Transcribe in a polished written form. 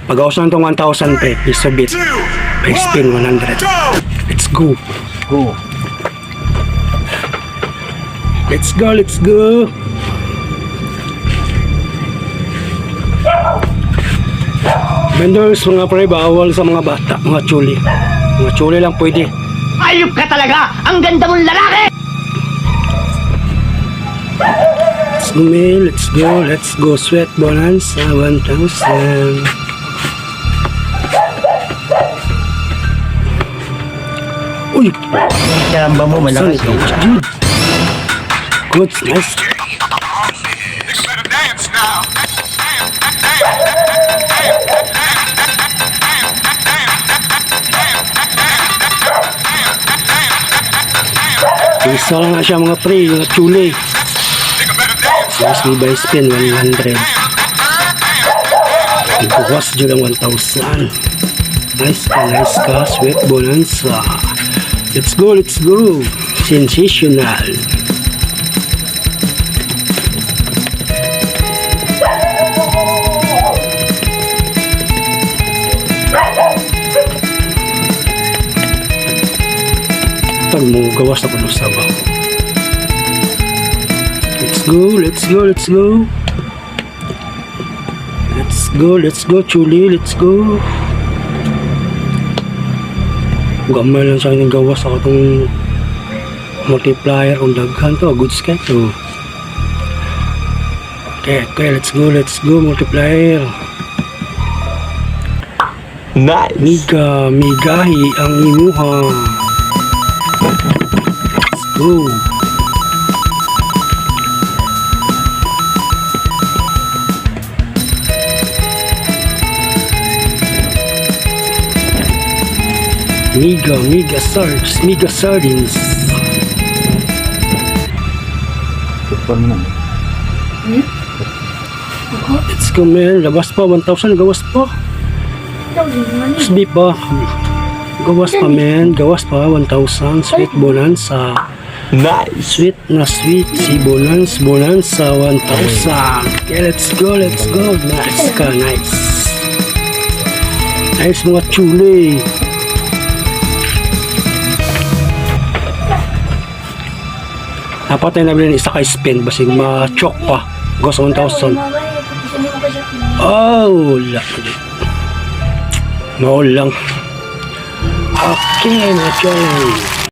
Pag-aos na itong 1,000 pre, piso bit. By spin 100. Let's go. Go. Let's go, let's go. Vendors, mga pre, bawal sa mga bata, mga chuli. Mga chuli lang pwede. Ayup ka talaga! Ang ganda mong lalaki! Let's go, man. Let's go. Let's go. Sweat bonanza 1,000. Uy! Karamba mo, malakas. Sorry, dude. Good, nice. Isa lang nga siya mga pre, mga chuli. Mas may by spin 100. Ibuwas dyan ang 1,000. Nice ka, sweat bonanza. Let's go, let's go. Sensational. Pag mo gawas ako ng sabaw. Let's go, let's go, let's go. Let's go, chuli, let's go. Gamay lang sa akin yung gawas ako itong multiplier kung daghan to, good skate to. Okay, let's go, multiplier. Nice. Migahi ang imuha. Let's go. Mega sardines. Let's go, man. Labas pa, 1,000. Gawas pa. Sleep pa. Gawas pa, man. Gawas pa, 1,000. Sweet bonanza. Nice. Sweet na sweet. Si bonanza 1,000. Okay, let's go. Nice ka, nice. Nice mga chuli. Dapat tayo nabili isa kay spin basig ma-choke pa. Go sa 1,000. Oh, laki. Mahal lang. Okay, mga chuli.